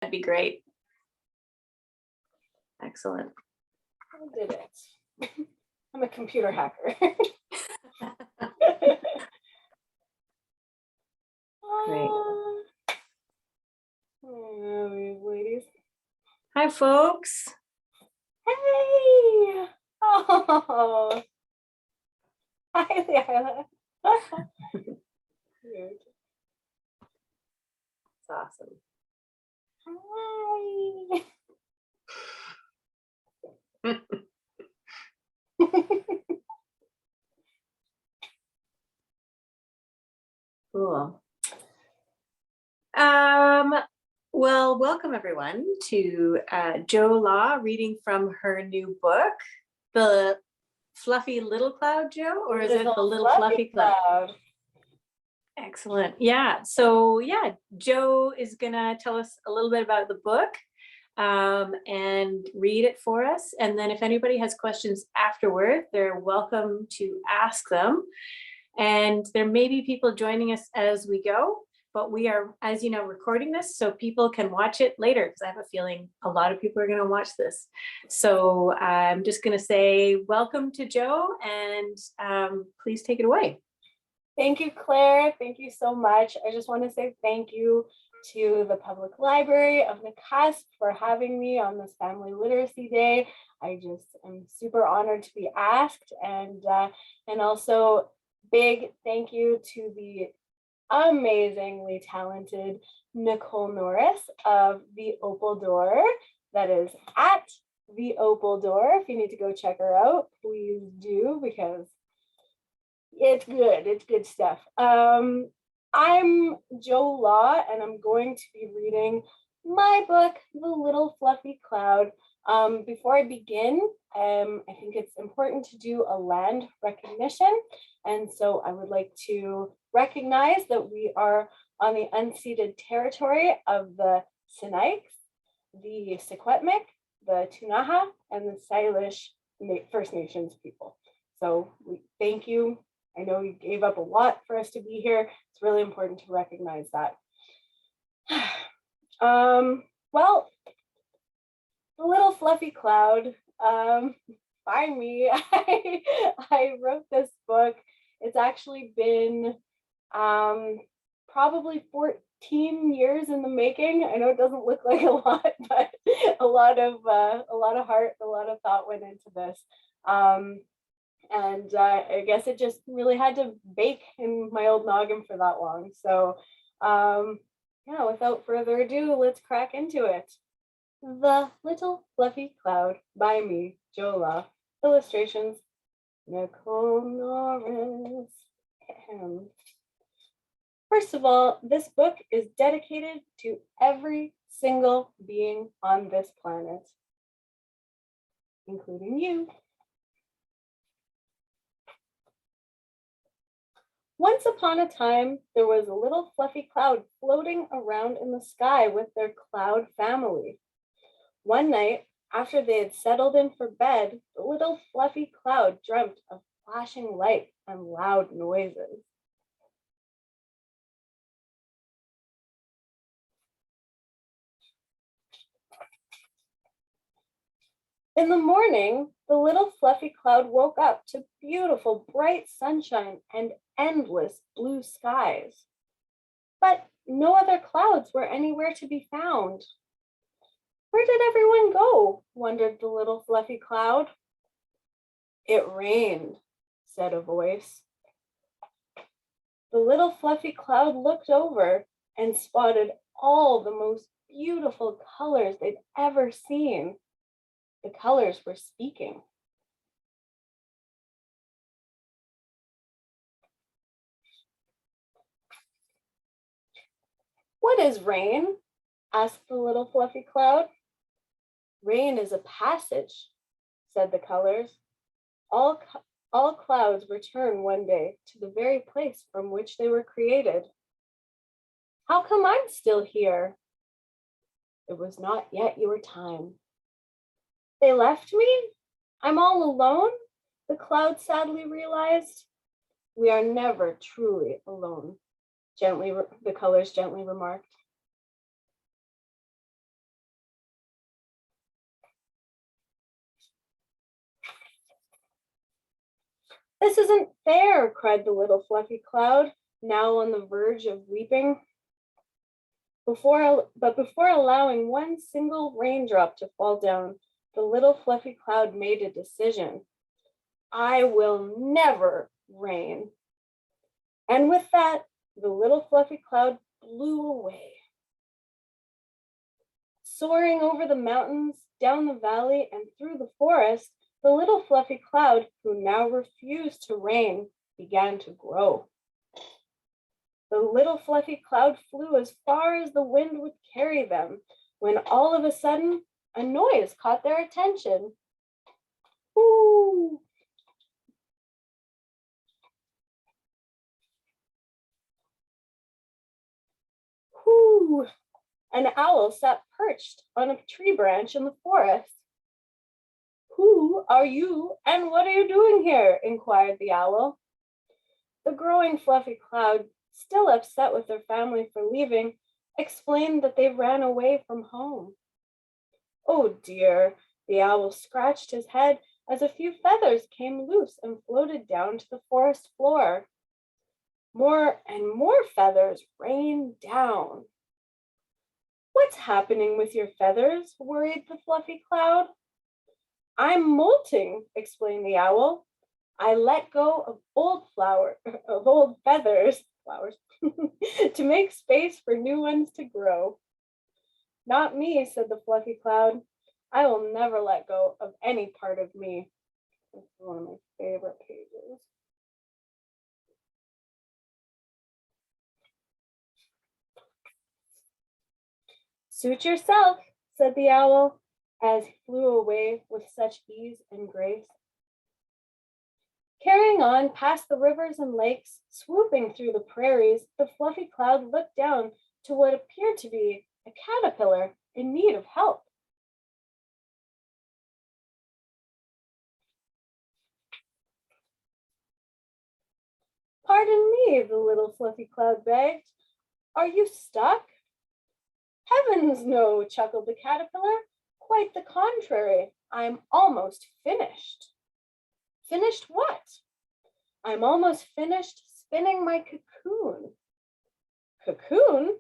That'd be great. Excellent. I did it. I'm a computer hacker. Great. Ladies. Hi, folks. Hey! Oh! Hi, Leila. Cute. It's awesome. Hi! Cool. Well, welcome everyone to Jo Law reading from her new book, The Fluffy Little Cloud, Jo, or is it The Little Fluffy Cloud? Excellent. Yeah. So yeah, Jo is gonna tell us a little bit about the book and read it for us. And then if anybody has questions afterward, they're welcome to ask them. And there may be people joining us as we go, but we are, as you know, recording this so people can watch it later, because I have a feeling a lot of people are going to watch this. So I'm just going to say welcome to Jo, and please take it away. Thank you, Claire. Thank you so much. I just want to say thank you to the Public Library of Nicole for having me on this Family Literacy Day. I just am super honored to be asked, and also big thank you to the amazingly talented Nicole Norris of the Opal Door. That is at the Opal Door. If you need to go check her out, please do, because it's good. It's good stuff. I'm Jo Law, and I'm going to be reading my book, The Little Fluffy Cloud. Before I begin, I think it's important to do a land recognition. And so I would like to recognize that we are on the unceded territory of the Sinixt, the Secwepemc, the Ktunaxa, and the Salish First Nations people. So we thank you. I know you gave up a lot for us to be here. It's really important to recognize that. Well, The Little Fluffy Cloud, by me. I wrote this book. It's actually been probably 14 years in the making. I know it doesn't look like a lot, but a lot of heart, a lot of thought went into this. And I guess it just really had to bake in my old noggin for that long. So yeah, without further ado, let's crack into it. The Little Fluffy Cloud by me, Jo Law. Illustrations, Nicole Norris. First of all, this book is dedicated to every single being on this planet, including you. Once upon a time, there was a little fluffy cloud floating around in the sky with their cloud family. One night, after they had settled in for bed, the little fluffy cloud dreamt of flashing lights and loud noises. In the morning, the little fluffy cloud woke up to beautiful, bright sunshine and endless blue skies. But no other clouds were anywhere to be found. Where did everyone go? Wondered the little fluffy cloud. It rained, said a voice. The little fluffy cloud looked over and spotted all the most beautiful colors they'd ever seen. The colors were speaking. What is rain? Asked the little fluffy cloud. Rain is a passage, said the colors. All clouds return one day to the very place from which they were created. How come I'm still here? It was not yet your time. They left me? I'm all alone? The cloud sadly realized. We are never truly alone, the colors gently remarked. This isn't fair, cried the little fluffy cloud, now on the verge of weeping. Before allowing one single raindrop to fall down, the little fluffy cloud made a decision. I will never rain. And with that, the little fluffy cloud blew away. Soaring over the mountains, down the valley, and through the forest, the little fluffy cloud, who now refused to rain, began to grow. The little fluffy cloud flew as far as the wind would carry them, when all of a sudden, a noise caught their attention. Ooh! Ooh! An owl sat perched on a tree branch in the forest. Who are you and what are you doing here? Inquired the owl. The growing fluffy cloud, still upset with their family for leaving, explained that they ran away from home. Oh dear, the owl scratched his head as a few feathers came loose and floated down to the forest floor. More and more feathers rained down. What's happening with your feathers? Worried the fluffy cloud. I'm molting, explained the owl. I let go of old feathers, flowers, to make space for new ones to grow. Not me, said the fluffy cloud. I will never let go of any part of me. This is one of my favorite pages. Suit yourself, said the owl, as he flew away with such ease and grace. Carrying on past the rivers and lakes, swooping through the prairies, the fluffy cloud looked down to what appeared to be a caterpillar in need of help. Pardon me, the little fluffy cloud begged. Are you stuck? Heavens no, chuckled the caterpillar. Quite the contrary. I'm almost finished. Finished what? I'm almost finished spinning my cocoon. Cocoon?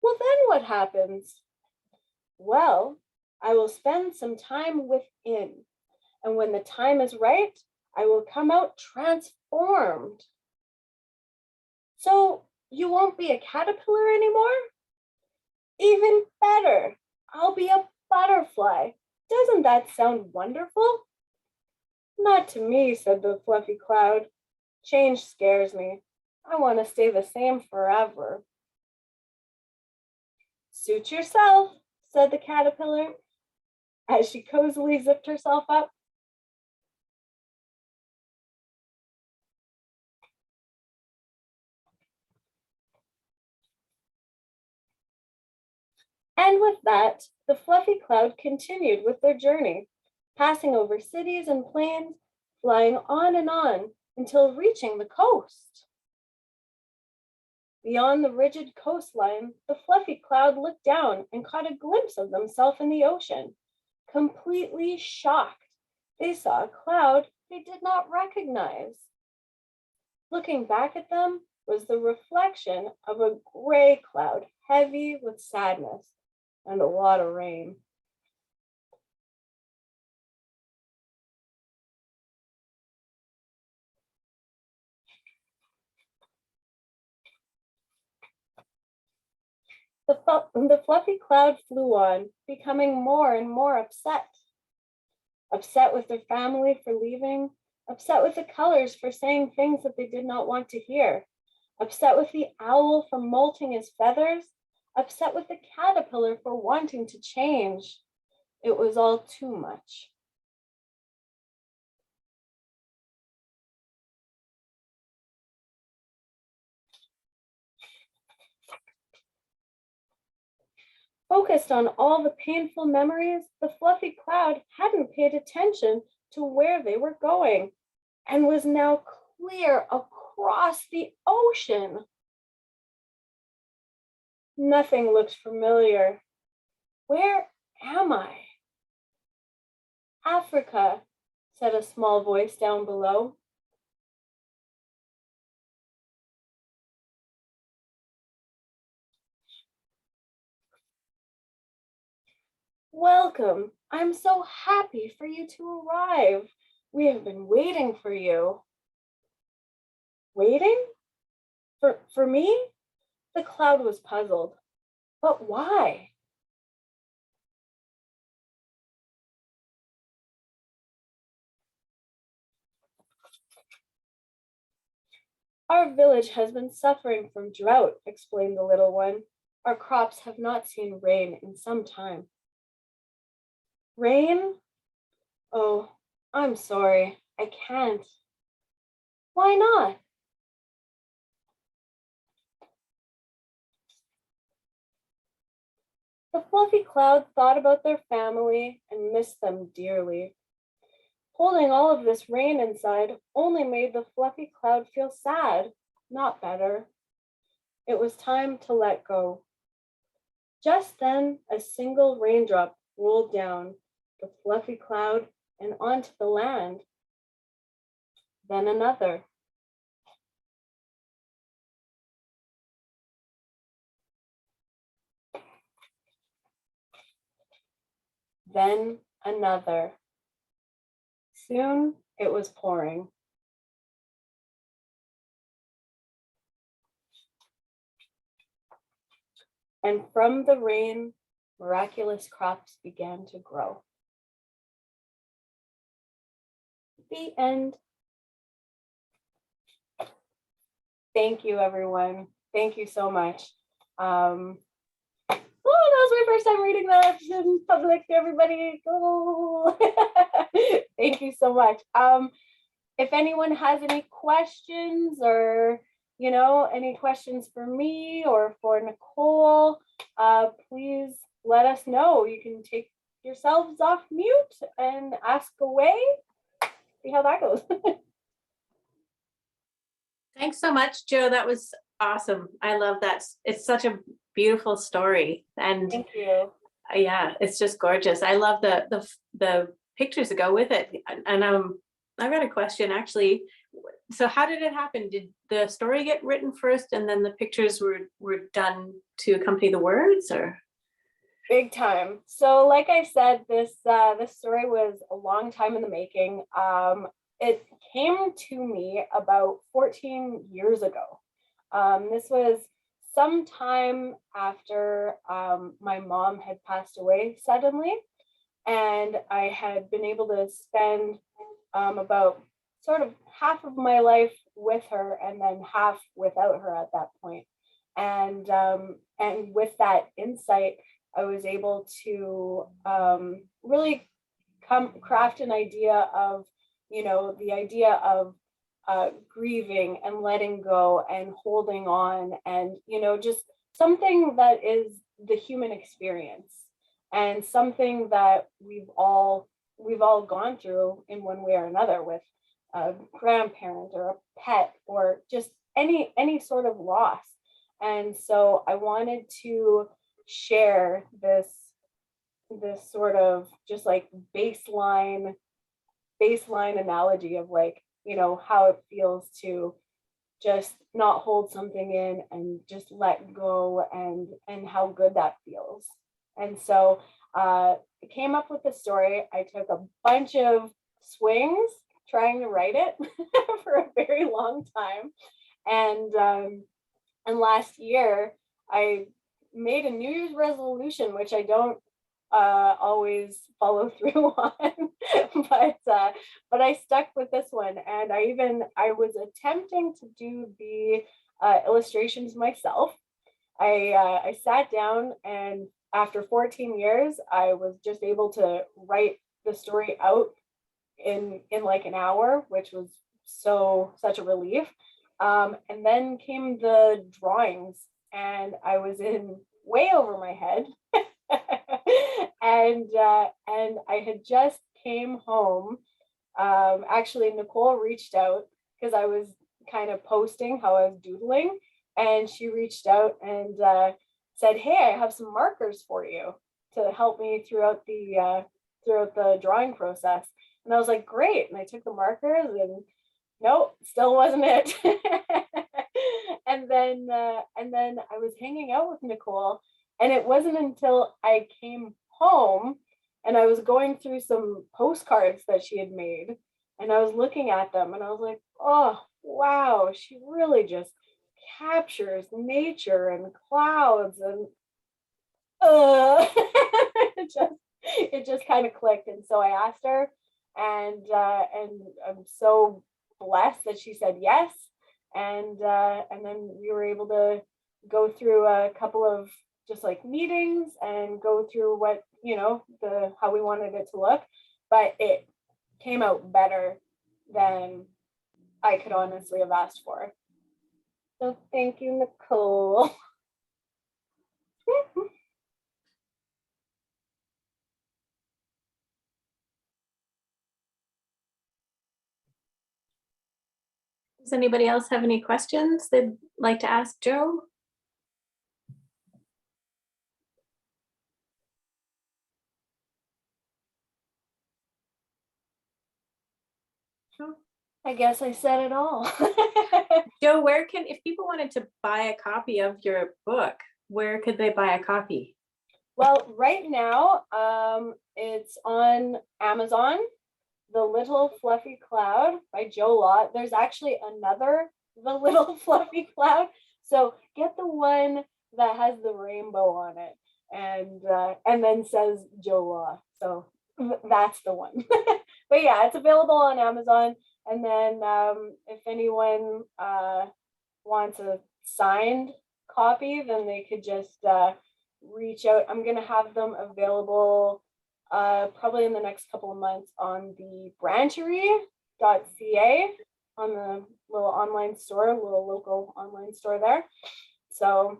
Well, then what happens? Well, I will spend some time within, and when the time is right, I will come out transformed. So you won't be a caterpillar anymore? Even better, I'll be a butterfly. Doesn't that sound wonderful? Not to me, said the fluffy cloud. Change scares me. I want to stay the same forever. Suit yourself, said the caterpillar, as she cozily zipped herself up. And with that, the fluffy cloud continued with their journey, passing over cities and plains, flying on and on until reaching the coast. Beyond the rigid coastline, the fluffy cloud looked down and caught a glimpse of themselves in the ocean. Completely shocked, they saw a cloud they did not recognize. Looking back at them was the reflection of a gray cloud, heavy with sadness and a lot of rain. The fluffy cloud flew on, becoming more and more upset. Upset with their family for leaving, upset with the colors for saying things that they did not want to hear, upset with the owl for molting his feathers, upset with the caterpillar for wanting to change. It was all too much. Focused on all the painful memories, the fluffy cloud hadn't paid attention to where they were going and was now clear across the ocean. Nothing looked familiar. Where am I? Africa, said a small voice down below. Welcome. I'm so happy for you to arrive. We have been waiting for you. Waiting? For me? The cloud was puzzled. But why? Our village has been suffering from drought, explained the little one. Our crops have not seen rain in some time. Rain? Oh, I'm sorry. I can't. Why not? The fluffy cloud thought about their family and missed them dearly. Holding all of this rain inside only made the fluffy cloud feel sad, not better. It was time to let go. Just then, a single raindrop rolled down the fluffy cloud and onto the land. Then another. Then another. Soon it was pouring. And from the rain, miraculous crops began to grow. The end. Thank you, everyone. Thank you so much. Oh, that was my first time reading that in public, everybody. Oh. Thank you so much. If anyone has any questions or, any questions for me or for Nicole, please let us know. You can take yourselves off mute and ask away. See how that goes. Thanks so much, Joe. That was awesome. I love that. It's such a beautiful story. And Thank you. yeah, it's just gorgeous. I love the pictures that go with it. And I've got a question actually. So how did it happen? Did the story get written first and then the pictures were done to accompany the words, or? Big time. So like I said, this story was a long time in the making. It came to me about 14 years ago. This was sometime after my mom had passed away suddenly, and I had been able to spend about sort of half of my life with her and then half without her at that point. And with that insight, I was able to really craft an idea of, the idea of grieving and letting go and holding on, and just something that is the human experience and something that we've all gone through in one way or another with a grandparent or a pet or just any sort of loss. And so I wanted to share this sort of just like baseline analogy of like, how it feels to just not hold something in and just let go, and how good that feels. And so I came up with the story. I took a bunch of swings trying to write it for a very long time. And last year I made a New Year's resolution, which I don't always follow through on, but I stuck with this one, and I was attempting to do the illustrations myself. I sat down, and after 14 years, I was just able to write the story out in like an hour, which was such a relief. And then came the drawings, and I was in way over my head. And I had just came home. Actually, Nicole reached out because I was kind of posting how I was doodling, and she reached out and said, "Hey, I have some markers for you to help me throughout the drawing process." And I was like, "Great!" And I took the markers, and nope, still wasn't it. And then I was hanging out with Nicole, and it wasn't until I came home And I was going through some postcards that she had made, and I was looking at them, and I was like, oh, wow, she really just captures nature and clouds, and it just kind of clicked. And so I asked her, and I'm so blessed that she said yes. And then we were able to go through a couple of just like meetings and go through what, how we wanted it to look, but it came out better than I could honestly have asked for. So thank you, Nicole. Does anybody else have any questions they'd like to ask Jo? I guess I said it all. Jo, if people wanted to buy a copy of your book, where could they buy a copy? Well, right now, it's on Amazon, The Little Fluffy Cloud by Jo Law. There's actually another The Little Fluffy Cloud. So get the one that has the rainbow on it and then says Jo Law. So that's the one. But yeah, it's available on Amazon. And then if anyone wants a signed copy, then they could just reach out. I'm going to have them available probably in the next couple of months on the branchery.ca, on the little online store, little local online store there. So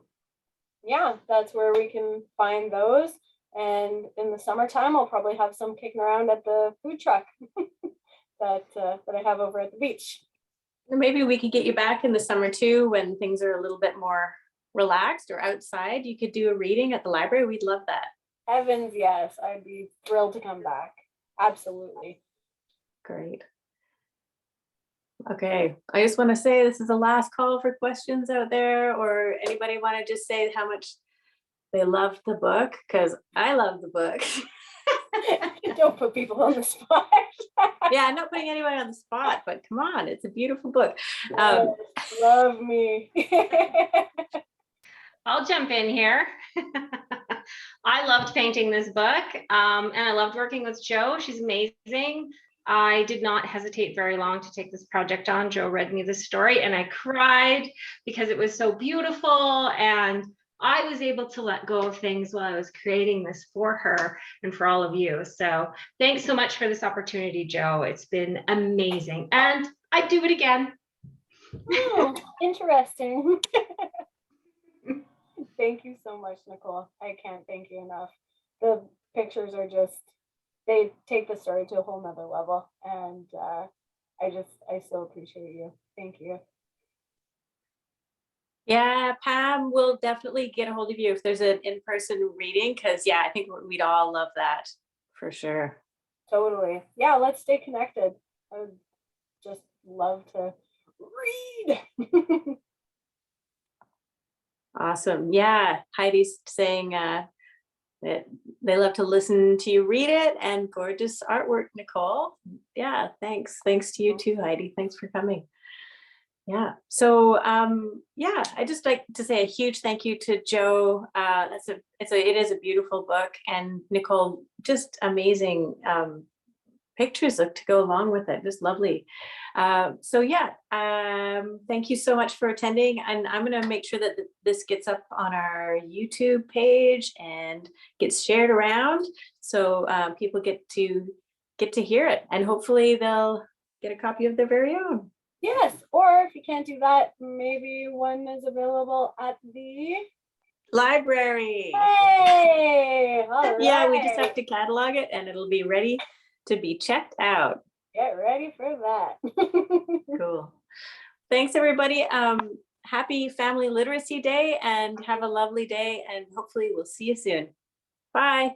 yeah, that's where we can find those. And in the summertime, I'll probably have some kicking around at the food truck that I have over at the beach. Maybe we could get you back in the summer too, when things are a little bit more relaxed or outside. You could do a reading at the library. We'd love that. Heavens, yes. I'd be thrilled to come back. Absolutely. Great. Okay, I just want to say this is the last call for questions out there, or anybody want to just say how much they love the book, because I love the book. Don't put people on the spot. Yeah, I'm not putting anyone on the spot, but come on, it's a beautiful book. Love me. I'll jump in here. I loved painting this book, and I loved working with Jo. She's amazing. I did not hesitate very long to take this project on. Jo read me the story and I cried because it was so beautiful, and I was able to let go of things while I was creating this for her and for all of you. So thanks so much for this opportunity, Jo. It's been amazing, and I'd do it again. Interesting. Thank you so much, Nicole. I can't thank you enough. The pictures are just, they take the story to a whole nother level. And I so appreciate you. Thank you. Yeah, Pam will definitely get a hold of you if there's an in-person reading, because yeah, I think we'd all love that for sure. Totally. Yeah, let's stay connected. I would just love to read. Awesome. Yeah, Heidi's saying that they love to listen to you read it, and gorgeous artwork, Nicole. Yeah, thanks to you too, Heidi. Thanks for coming. Yeah, so yeah, I just like to say a huge thank you to Jo. It is a beautiful book, and Nicole, just amazing pictures to go along with it, just lovely. So yeah, thank you so much for attending, and I'm going to make sure that this gets up on our YouTube page and gets shared around, so people get to hear it, and hopefully they'll get a copy of their very own. Yes, or if you can't do that, maybe one is available at the library. Hey, all right. Yeah, we just have to catalog it and it'll be ready to be checked out. Get ready for that. Cool. Thanks, everybody. Happy Family Literacy Day, and have a lovely day, and hopefully we'll see you soon. Bye.